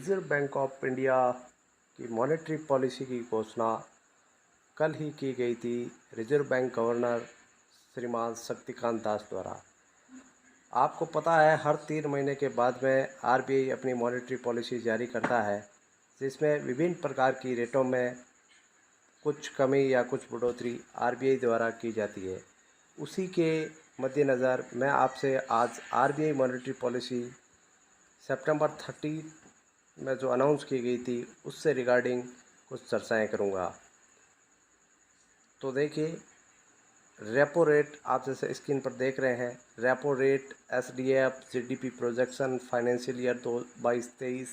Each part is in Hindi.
रिजर्व बैंक ऑफ इंडिया की मॉनेटरी पॉलिसी की घोषणा कल ही की गई थी रिजर्व बैंक गवर्नर श्रीमान शक्तिकांत दास द्वारा। आपको पता है हर 3 महीने के बाद में आरबीआई अपनी मॉनेटरी पॉलिसी जारी करता है, जिसमें विभिन्न प्रकार की रेटों में कुछ कमी या कुछ बढ़ोतरी आरबीआई द्वारा की जाती है। उसी के मद्देनज़र मैं आपसे आज आरबीआई मॉनेटरी पॉलिसी सितंबर 30 में जो अनाउंस की गई थी उससे रिगार्डिंग कुछ चर्चाएं करूंगा। तो देखिए, रेपो रेट आप जैसे स्क्रीन पर देख रहे हैं, repo rate, SDF, GDP projection financial year 22-23,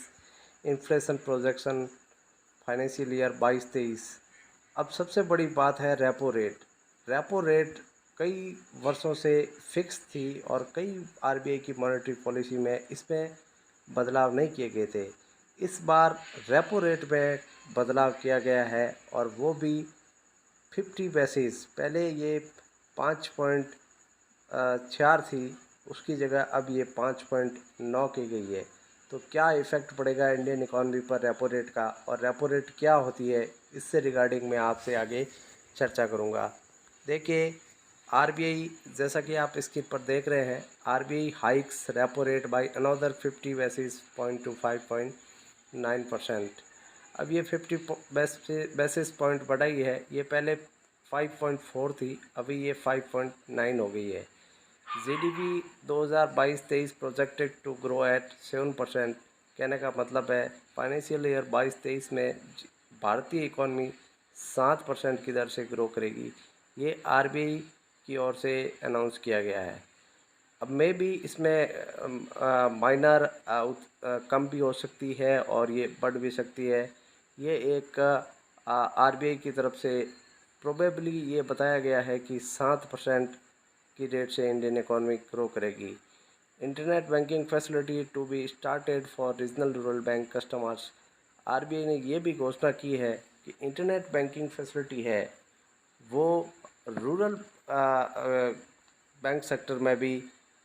inflation projection financial year 22-23। अब सबसे बड़ी बात है रेपो रेट। रेपो रेट कई वर्षों से फिक्स थी और कई आरबीआई की मॉनेटरी पॉलिसी में इसमें बदलाव नहीं किए गए थे। इस बार रेपो रेट में बदलाव किया गया है और वो भी 50 बेसिस। पहले ये 5.4 थी, उसकी जगह अब ये 5.9 की गई है। तो क्या इफ़ेक्ट पड़ेगा इंडियन इकॉनमी पर रेपो रेट का, और रेपो रेट क्या होती है, इससे रिगार्डिंग मैं आपसे आगे चर्चा करूंगा। देखिए, आरबीआई जैसा कि आप स्क्रीन पर देख रहे हैं, RBI hikes repo rate by another 50 basis point two 5.9%। अब ये 50 बेसिस पॉइंट बढ़ाई है। ये पहले 5.4 थी, अभी ये 5.9 हो गई है। GDP 2022-23 projected to grow at 7%। कहने का मतलब है फाइनेंशियल ईयर 22-23 में भारतीय इकॉनमी 7% की दर से ग्रो करेगी। ये आरबीआई की ओर से अनाउंस किया गया है। अब मे भी इसमें माइनर कम भी हो सकती है और ये बढ़ भी सकती है। ये एक आरबीआई की तरफ से प्रोबेबली ये बताया गया है कि 7% की रेट से इंडियन इकॉनमी ग्रो करेगी। Internet banking facility to be started for regional rural bank customers. RBI ने ये भी घोषणा की है कि इंटरनेट बैंकिंग फैसिलिटी है वो रूरल बैंक सेक्टर में भी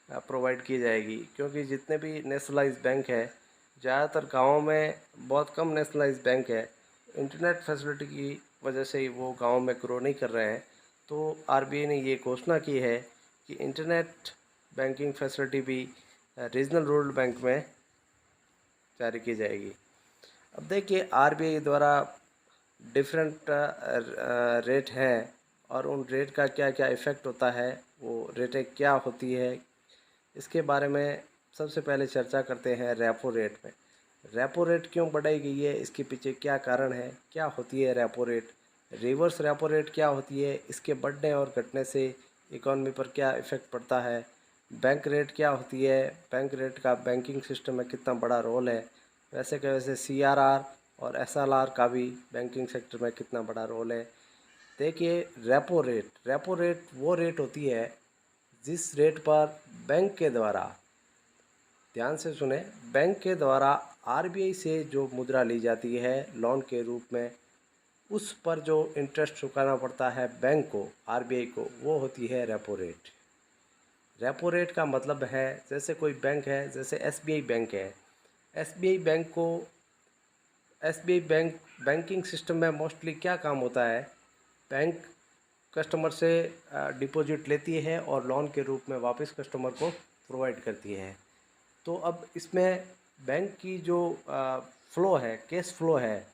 प्रोवाइड की जाएगी, क्योंकि जितने भी नेशनलाइज बैंक है, ज़्यादातर गाँवों में बहुत कम नेशनलाइज बैंक है। इंटरनेट फैसिलिटी की वजह से ही वो गाँव में ग्रो नहीं कर रहे हैं। तो आरबीआई ने ये घोषणा की है कि इंटरनेट बैंकिंग फैसिलिटी भी रीजनल रूरल बैंक में जारी की जाएगी। अब देखिए, आरबीआई द्वारा डिफरेंट रेट हैं और उन रेट का क्या क्या इफ़ेक्ट होता है, वो रेटें क्या होती है, इसके बारे में सबसे पहले चर्चा करते हैं रेपो रेट में। रेपो रेट क्यों बढ़ाई गई है, इसके पीछे क्या कारण है, क्या होती है repo rate, reverse repo rate क्या होती है, इसके बढ़ने और घटने से इकॉनमी पर क्या इफ़ेक्ट पड़ता है, बैंक रेट क्या होती है, बैंक रेट का बैंकिंग सिस्टम में कितना बड़ा रोल है, वैसे के वैसे सीआरआर और एसएलआर का भी बैंकिंग सेक्टर में कितना बड़ा रोल है। देखिए, रेपो रेट वो रेट होती है जिस रेट पर बैंक के द्वारा, ध्यान से सुने, बैंक के द्वारा आरबीआई से जो मुद्रा ली जाती है लोन के रूप में, उस पर जो इंटरेस्ट चुकाना पड़ता है बैंक को, आरबीआई को, वो होती है रेपो रेट। रेपो रेट का मतलब है, जैसे कोई बैंक है, जैसे एसबीआई बैंक है, एसबीआई बैंक को, एसबीआई बैंक बैंकिंग सिस्टम में मोस्टली क्या काम होता है, बैंक कस्टमर से डिपॉजिट लेती है और लोन के रूप में वापस कस्टमर को प्रोवाइड करती है। तो अब इसमें बैंक की जो फ़्लो है, कैश फ्लो है,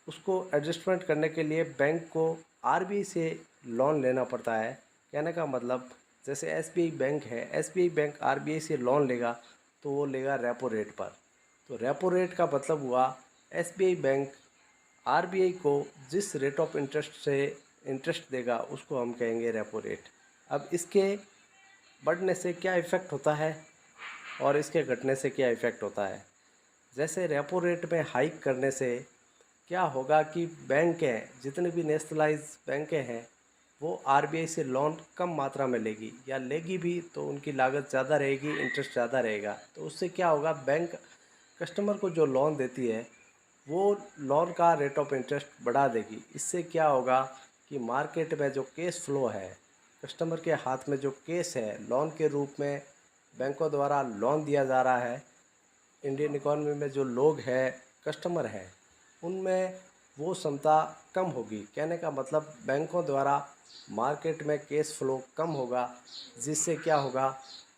उसको एडजस्टमेंट करने के लिए बैंक को आरबीआई से लोन लेना पड़ता है। कहने का मतलब, जैसे एसबीआई बैंक है, एसबीआई बैंक आरबीआई से लोन लेगा तो वो लेगा रेपो रेट पर। तो रेपो रेट का मतलब हुआ, एसबीआई बैंक आरबीआई को जिस रेट ऑफ इंटरेस्ट से इंटरेस्ट देगा उसको हम कहेंगे रेपो रेट। अब इसके बढ़ने से क्या इफ़ेक्ट होता है और इसके घटने से क्या इफ़ेक्ट होता है। जैसे रेपो रेट में हाइक करने से क्या होगा कि बैंकें, जितने भी नेशनलाइज बैंकें हैं, वो आरबीआई से लोन कम मात्रा में लेगी, या लेगी भी तो उनकी लागत ज़्यादा रहेगी, इंटरेस्ट ज़्यादा रहेगा। तो उससे क्या होगा, बैंक कस्टमर को जो लोन देती है वो लोन का रेट ऑफ इंटरेस्ट बढ़ा देगी। इससे क्या होगा कि मार्केट में जो कैश फ्लो है, कस्टमर के हाथ में जो कैश है लोन के रूप में बैंकों द्वारा लोन दिया जा रहा है, इंडियन इकॉनमी में जो लोग हैं कस्टमर हैं उनमें वो क्षमता कम होगी। कहने का मतलब बैंकों द्वारा मार्केट में कैश फ्लो कम होगा, जिससे क्या होगा,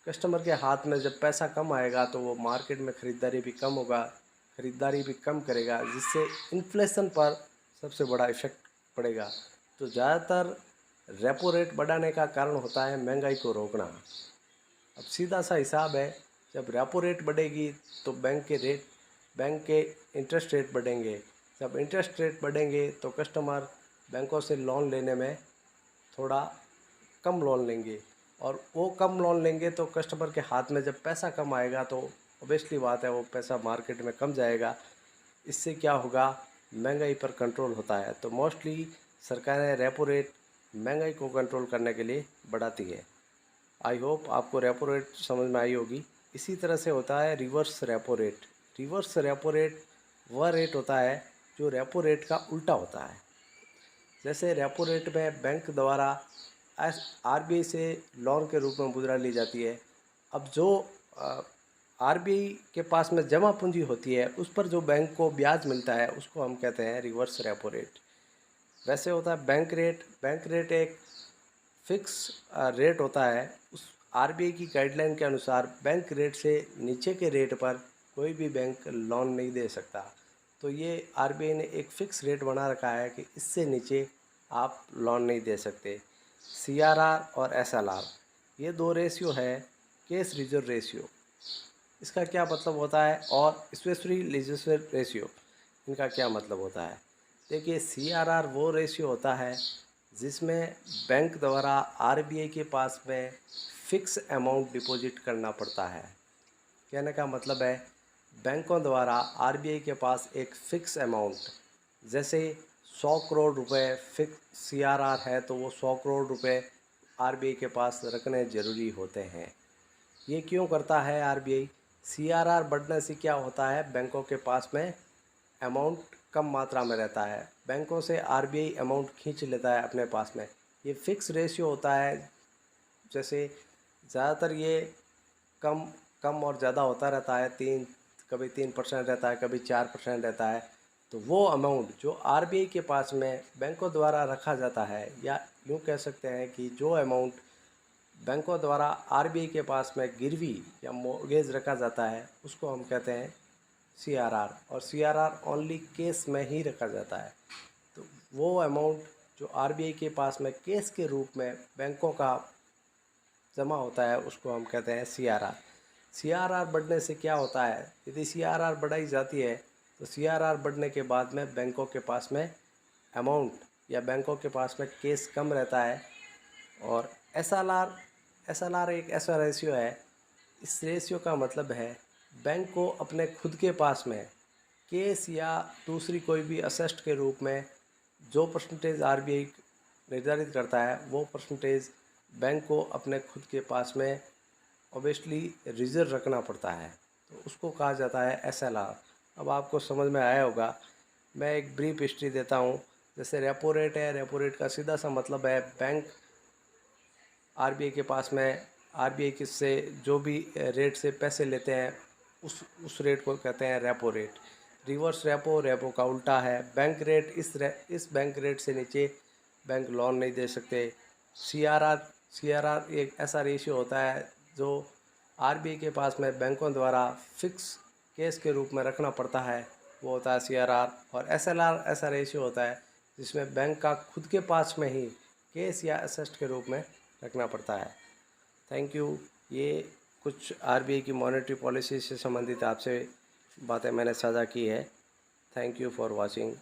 कस्टमर के हाथ में जब पैसा कम आएगा तो वो मार्केट में ख़रीदारी भी कम होगा, ख़रीदारी भी कम करेगा, जिससे इन्फ्लेशन पर सबसे बड़ा इफ़ेक्ट पड़ेगा। तो ज़्यादातर रेपो रेट बढ़ाने का कारण होता है महंगाई को रोकना। अब सीधा सा हिसाब है, जब रेपो रेट बढ़ेगी तो बैंक के इंटरेस्ट रेट बढ़ेंगे। जब इंटरेस्ट रेट बढ़ेंगे तो कस्टमर बैंकों से लोन लेने में थोड़ा कम लोन लेंगे, और वो कम लोन लेंगे तो कस्टमर के हाथ में जब पैसा कम आएगा तो ऑब्वियसली बात है वो पैसा मार्केट में कम जाएगा। इससे क्या होगा, महंगाई पर कंट्रोल होता है। तो मोस्टली सरकारें रेपो रेट महंगाई को कंट्रोल करने के लिए बढ़ाती है। आई होप आपको रेपो रेट समझ में आई होगी। इसी तरह से होता है reverse repo rate. Reverse repo rate वह रेट होता है जो रेपो रेट का उल्टा होता है। जैसे रेपो रेट में बैंक द्वारा आरबीआई से लोन के रूप में मुद्रा ली जाती है। अब जो आरबीआई के पास में जमा पूंजी होती है उस पर जो बैंक को ब्याज मिलता है उसको हम कहते हैं रिवर्स रेपो रेट। वैसे होता है बैंक रेट। बैंक रेट एक फिक्स रेट होता है। उस आरबीआई की गाइडलाइन के अनुसार बैंक रेट से नीचे के रेट पर कोई भी बैंक लोन नहीं दे सकता। तो ये आरबीआई ने एक फ़िक्स रेट बना रखा है कि इससे नीचे आप लोन नहीं दे सकते। सीआरआर और एसएलआर ये दो रेशियो है, कैश रिजर्व रेशियो। इसका क्या मतलब होता है, और स्पेशली रिजर्व रेशियो, इनका क्या मतलब होता है। देखिए, सीआरआर वो रेशियो होता है जिसमें बैंक द्वारा आरबीआई के पास में फ़िक्स अमाउंट डिपॉजिट करना पड़ता है। कहने का मतलब है बैंकों द्वारा आरबीआई के पास एक फ़िक्स अमाउंट, जैसे 100 करोड़ रुपए फिक्स सीआरआर है तो वो 100 करोड़ रुपए आरबीआई के पास रखने ज़रूरी होते हैं। ये क्यों करता है आरबीआई? सीआरआर बढ़ने से क्या होता है, बैंकों के पास में अमाउंट कम मात्रा में रहता है, बैंकों से आरबीआई अमाउंट खींच लेता है अपने पास में। ये फ़िक्स रेशियो होता है। जैसे ज़्यादातर ये कम कम और ज़्यादा होता रहता है। कभी 3% रहता है, कभी 4% रहता है। तो वो अमाउंट जो आरबीआई के पास में बैंकों द्वारा रखा जाता है, या यूँ कह सकते हैं कि जो अमाउंट बैंकों द्वारा आरबीआई के पास में गिरवी या मॉर्गेज रखा जाता है, उसको हम कहते हैं सीआरआर। और सीआरआर ओनली केस में ही रखा जाता है। तो वो अमाउंट जो आरबीआई के पास में केस के रूप में बैंकों का जमा होता है उसको हम कहते हैं सीआरआर। सीआरआर बढ़ने से क्या होता है, यदि सीआरआर बढ़ाई जाती है तो सीआरआर बढ़ने के बाद में बैंकों के पास में अमाउंट या बैंकों के पास में केस कम रहता है। और एसएलआर एक ऐसा रेशियो है, इस रेशियो का मतलब है बैंक को अपने खुद के पास में केस या दूसरी कोई भी असेस्ट के रूप में जो परसेंटेज आरबीआई निर्धारित करता है वो परसेंटेज बैंक को अपने खुद के पास में ऑब्वियसली रिजर्व रखना पड़ता है। तो उसको कहा जाता है एसएलआर। अब आपको समझ में आया होगा। मैं एक ब्रीफ हिस्ट्री देता हूँ। जैसे रेपो रेट है, रेपो रेट का सीधा सा मतलब है बैंक आरबीआई के पास में आरबीआई किससे जो भी रेट से पैसे लेते हैं उस रेट को कहते हैं रेपो रेट। रिवर्स रेपो का उल्टा है। बैंक रेट इस बैंक रेट से नीचे बैंक लोन नहीं दे सकते। सीआरआर एक ऐसा रेशियो होता है जो आरबीआई के पास में बैंकों द्वारा फिक्स केस के रूप में रखना पड़ता है, वो होता है सीआरआर। और एसएलआर ऐसा रेशियो होता है जिसमें बैंक का खुद के पास में ही केस या एसेट के रूप में रखना पड़ता है। Thank you. ये कुछ आरबीआई की मॉनेटरी पॉलिसी से संबंधित आपसे बातें मैंने साझा की है। Thank you for watching.